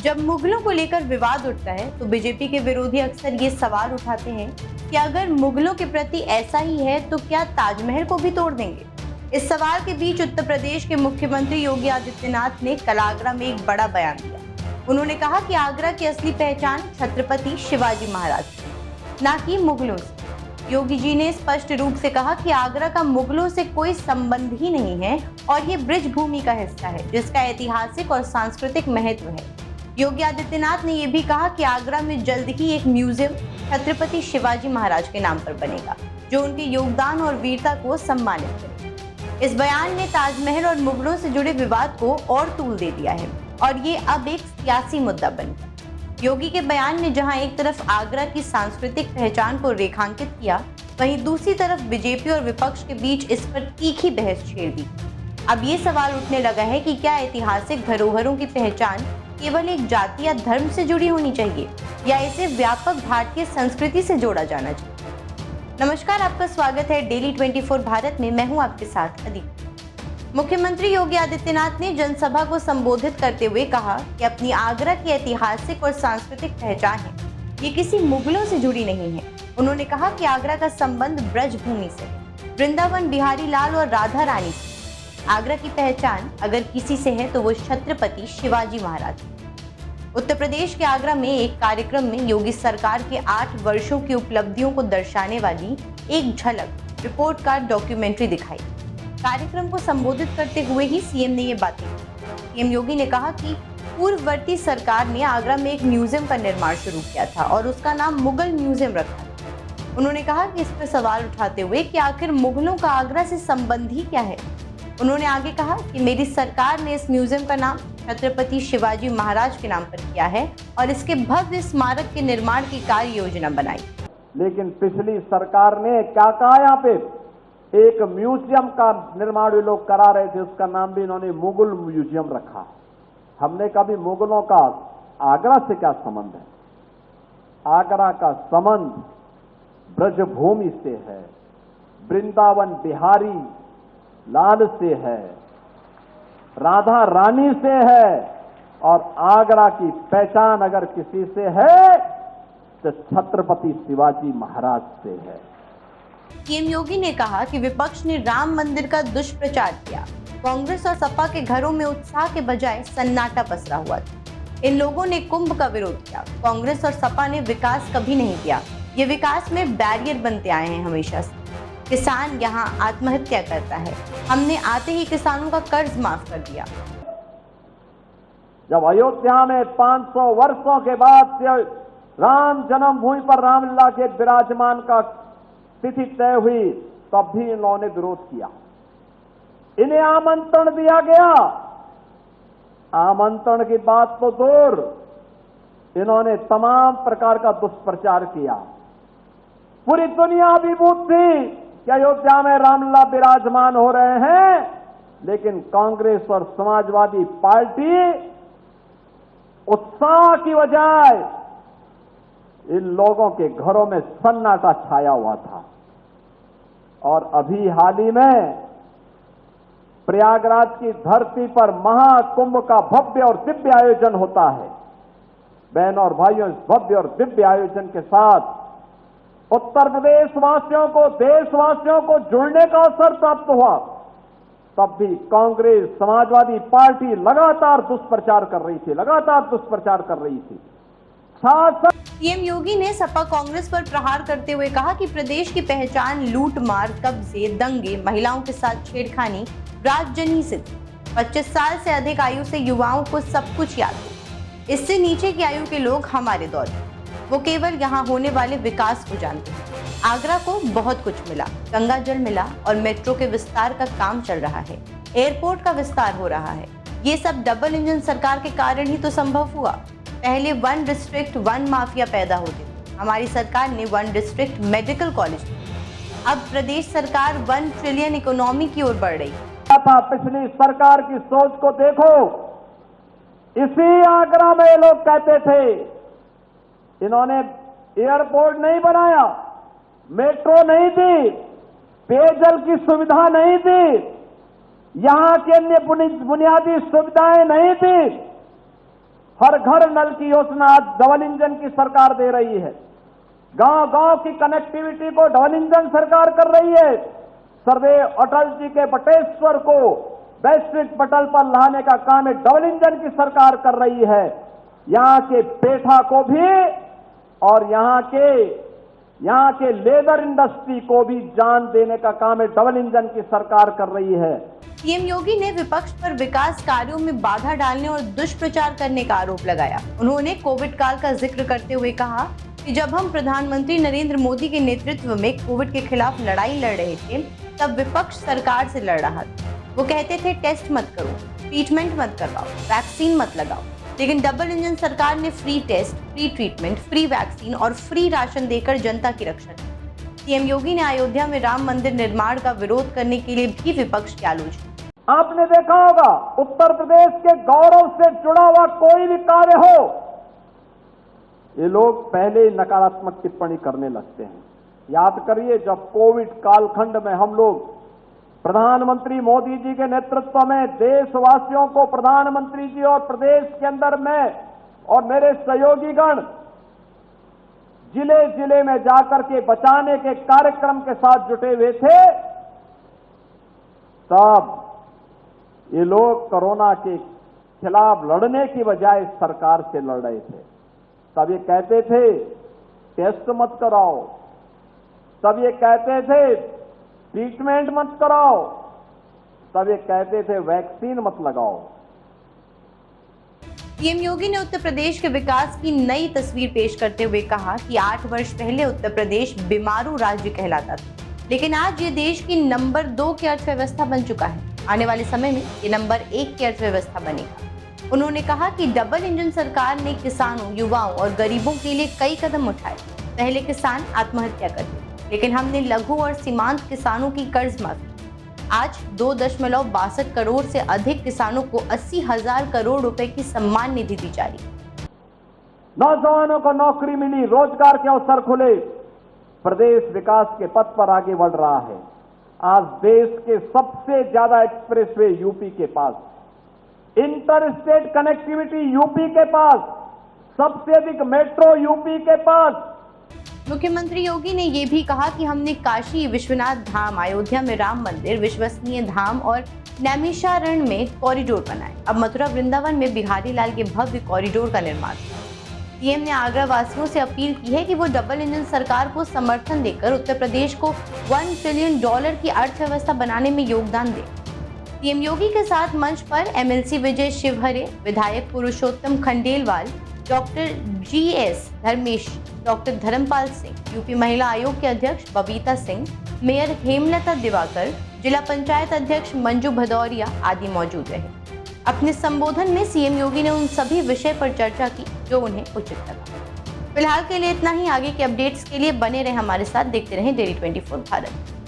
जब मुगलों को लेकर विवाद उठता है तो बीजेपी के विरोधी अक्सर ये सवाल उठाते हैं कि अगर मुगलों के प्रति ऐसा ही है तो क्या ताजमहल को भी तोड़ देंगे। इस सवाल के बीच उत्तर प्रदेश के मुख्यमंत्री योगी आदित्यनाथ ने कल आगरा में एक बड़ा बयान दिया। उन्होंने कहा कि आगरा की असली पहचान छत्रपति शिवाजी महाराज थी, ना कि मुगलों से। योगी जी ने स्पष्ट रूप से कहा कि आगरा का मुगलों से कोई संबंध ही नहीं है और ये ब्रिज भूमि का हिस्सा है जिसका ऐतिहासिक और सांस्कृतिक महत्व है। योगी आदित्यनाथ ने यह भी कहा कि आगरा में जल्द ही एक म्यूजियम छत्रपति शिवाजी महाराज के नाम पर बनेगा जो उनके योगदान और वीरता को सम्मानित करेगा। इस बयान ने ताजमहल और मुगलों से जुड़े विवाद को और तूल दे दिया है और ये अब एक सियासी मुद्दा बन गया। योगी के बयान ने जहां एक तरफ आगरा की सांस्कृतिक पहचान को रेखांकित किया, वहीं दूसरी तरफ बीजेपी और विपक्ष के बीच इस पर तीखी बहस छेड़ दी। अब ये सवाल उठने लगा है कि क्या ऐतिहासिक धरोहरों की पहचान केवल एक जाति या धर्म से जुड़ी होनी चाहिए या इसे व्यापक भारतीय संस्कृति से जोड़ा जाना चाहिए। नमस्कार, आपका स्वागत है डेली 24 भारत में। मैं हूं आपके साथ अदिति। मुख्यमंत्री योगी आदित्यनाथ ने जनसभा को संबोधित करते हुए कहा कि अपनी आगरा की ऐतिहासिक और सांस्कृतिक पहचान है, ये किसी मुगलों से जुड़ी नहीं है। उन्होंने कहा कि आगरा का संबंध ब्रजभूमि से है, वृंदावन बिहारी लाल और राधा रानी से। आगरा की पहचान अगर किसी से है तो वो छत्रपति शिवाजी महाराज। उत्तर प्रदेश के आगरा में एक कार्यक्रम में योगी सरकार के 8 वर्षों की उपलब्धियों को दर्शाने वाली एक झलक रिपोर्ट कार्ड डॉक्यूमेंट्री दिखाई। कार्यक्रम को संबोधित करते हुए ही सीएम ने ये बातें की। सीएम योगी ने कहा कि पूर्ववर्ती सरकार ने आगरा में एक म्यूजियम का निर्माण शुरू किया था और उसका नाम मुगल म्यूजियम रखा था। उन्होंने कहा कि इस पर सवाल उठाते हुए कि आखिर मुगलों का आगरा से संबंध ही क्या है। उन्होंने आगे कहा कि मेरी सरकार ने इस म्यूजियम का नाम छत्रपति शिवाजी महाराज के नाम पर किया है और इसके भव्य स्मारक के निर्माण की कार्य योजना बनाई। लेकिन पिछली सरकार ने क्या कहा, यहाँ पे एक म्यूजियम का निर्माण ये लोग करा रहे थे, उसका नाम भी इन्होंने मुगल म्यूजियम रखा। हमने कभी मुगलों का आगरा से क्या संबंध है? आगरा का संबंध ब्रजभूमि से है, वृंदावन बिहारी लाल से है, राधा रानी से है और आगरा की पहचान अगर किसी से है तो छत्रपति शिवाजी महाराज से है। सीएम योगी ने कहा कि विपक्ष ने राम मंदिर का दुष्प्रचार किया। कांग्रेस और सपा के घरों में उत्साह के बजाय सन्नाटा पसरा हुआ था। इन लोगों ने कुंभ का विरोध किया। कांग्रेस और सपा ने विकास कभी नहीं किया, ये विकास में बैरियर बनते आए हैं हमेशा से। किसान यहाँ आत्महत्या करता है, हमने आते ही किसानों का कर्ज माफ कर दिया। जब अयोध्या में 500 वर्षों के बाद से राम जन्मभूमि पर रामलला के विराजमान का तिथि तय हुई, तब भी इन लोगों ने विरोध किया। इन्हें आमंत्रण दिया गया, आमंत्रण की बात तो दूर, इन्होंने तमाम प्रकार का दुष्प्रचार किया। पूरी दुनिया अभिभूत थी कि अयोध्या में रामलला विराजमान हो रहे हैं, लेकिन कांग्रेस और समाजवादी पार्टी उत्साह की बजाय इन लोगों के घरों में सन्नाटा छाया हुआ था। और अभी हाल ही में प्रयागराज की धरती पर महाकुंभ का भव्य और दिव्य आयोजन होता है। बहनों और भाइयों, इस भव्य और दिव्य आयोजन के साथ उत्तर प्रदेश वासियों को, देशवासियों को जुड़ने का अवसर प्राप्त हुआ, तब भी कांग्रेस समाजवादी पार्टी लगातार दुष्प्रचार कर रही थी, लगातार दुष्प्रचार कर रही थी। सीएम योगी ने सपा कांग्रेस पर प्रहार करते हुए कहा कि प्रदेश की पहचान लूट मार, कब्जे, दंगे, महिलाओं के साथ छेड़खानी, राजजनी से थी। 25 साल से अधिक आयु से युवाओं को सब कुछ याद है। इससे नीचे की आयु के लोग हमारे दौर में, वो केवल यहाँ होने वाले विकास को जानते हैं। आगरा को बहुत कुछ मिला, गंगा जल मिला और मेट्रो के विस्तार का काम चल रहा है, एयरपोर्ट का विस्तार हो रहा है। ये सब डबल इंजन सरकार के कारण ही तो संभव हुआ। पहले 1 डिस्ट्रिक्ट 1 माफिया पैदा होते थे, हमारी सरकार ने 1 डिस्ट्रिक्ट मेडिकल कॉलेज। अब प्रदेश सरकार 1 ट्रिलियन इकोनॉमी की ओर बढ़ रही है। पिछली सरकार की सोच को देखो, इसी आगरा में लोग कहते थे इन्होंने एयरपोर्ट नहीं बनाया, मेट्रो नहीं दी, पेयजल की सुविधा नहीं दी, यहां की अन्य बुनियादी सुविधाएं नहीं दी, हर घर नल की योजना आज डबल इंजन की सरकार दे रही है। गांव गांव की कनेक्टिविटी को डबल इंजन सरकार कर रही है। सर्वे अटल जी के बटेश्वर को वैश्विक पटल पर लाने का काम एक डबल इंजन की सरकार कर रही है। यहां के पेठा को भी और यहां के लेदर इंडस्ट्री को भी जान देने का काम एक डबल इंजन की सरकार कर रही है। सीएम योगी ने विपक्ष पर विकास कार्यों में बाधा डालने और दुष्प्रचार करने का आरोप लगाया। उन्होंने कोविड काल का जिक्र करते हुए कहा कि जब हम प्रधानमंत्री नरेंद्र मोदी के नेतृत्व में कोविड के खिलाफ लड़ाई लड़ रहे थे, तब विपक्ष सरकार से लड़ रहा था। वो कहते थे टेस्ट मत करो, ट्रीटमेंट मत करवाओ, वैक्सीन मत लगाओ, लेकिन डबल इंजन सरकार ने free test, free treatment, free vaccine और फ्री राशन देकर जनता की रक्षा की। सीएम योगी ने अयोध्या में राम मंदिर निर्माण का विरोध करने के लिए भी विपक्ष की आलोचना। आपने देखा होगा उत्तर प्रदेश के गौरव से जुड़ा हुआ कोई भी कार्य हो, ये लोग पहले ही नकारात्मक टिप्पणी करने लगते हैं। याद करिए जब कोविड कालखंड में हम लोग प्रधानमंत्री मोदी जी के नेतृत्व में देशवासियों को प्रधानमंत्री जी और प्रदेश के अंदर में और मेरे सहयोगीगण जिले जिले में जाकर के बचाने के कार्यक्रम के साथ जुटे हुए थे, तब ये लोग कोरोना के खिलाफ लड़ने की बजाय सरकार से लड़ रहे थे। तब ये कहते थे टेस्ट मत कराओ, तब ये कहते थे ट्रीटमेंट मत कराओ, तब ये कहते थे वैक्सीन मत लगाओ। सीएम योगी ने उत्तर प्रदेश के विकास की नई तस्वीर पेश करते हुए कहा कि 8 वर्ष पहले उत्तर प्रदेश बीमारू राज्य कहलाता था, लेकिन आज ये देश की नंबर 2 की अर्थव्यवस्था बन चुका है। आने वाले समय में ये नंबर 1 की अर्थव्यवस्था बनेगा। उन्होंने कहा कि डबल इंजन सरकार ने किसानों, युवाओं और गरीबों के लिए कई कदम उठाए। पहले किसान आत्महत्या करते, लेकिन हमने लघु और सीमांत किसानों की कर्ज माफी। आज 2.62 करोड़ से अधिक किसानों को 80,000 करोड़ रुपए की सम्मान निधि दी जा रही है। नौजवानों को नौकरी मिली, रोजगार के अवसर खुले, प्रदेश विकास के पथ पर आगे बढ़ रहा है। आज देश के सबसे ज्यादा एक्सप्रेसवे यूपी के पास, इंटर स्टेट कनेक्टिविटी यूपी के पास, सबसे अधिक मेट्रो यूपी के पास। मुख्यमंत्री योगी ने ये भी कहा कि हमने काशी विश्वनाथ धाम, अयोध्या में राम मंदिर, विश्वसनीय धाम और नैमिषारण्य में कॉरिडोर बनाए। अब मथुरा वृंदावन में बिहारी लाल के भव्य कॉरिडोर का निर्माण हुआ। सीएम ने आगरा वासियों से अपील की है कि वो डबल इंजन सरकार को समर्थन देकर उत्तर प्रदेश को $1 ट्रिलियन की अर्थव्यवस्था बनाने में योगदान दें। सीएम योगी के साथ मंच पर एमएलसी विजय शिवहरे, विधायक Purushottam Khandelwal, doctor GS Dharmesh, doctor Dharmpal Singh, UP महिला आयोग के अध्यक्ष बबीता सिंह, मेयर हेमलता दिवाकर, जिला पंचायत अध्यक्ष मंजू भदौरिया आदि मौजूद रहे। अपने संबोधन में सीएम योगी ने उन सभी विषय पर चर्चा की जो उन्हें उचित लगा। फिलहाल के लिए इतना ही। आगे के अपडेट्स के लिए बने रहे हमारे साथ, देखते रहें डेली 24 भारत।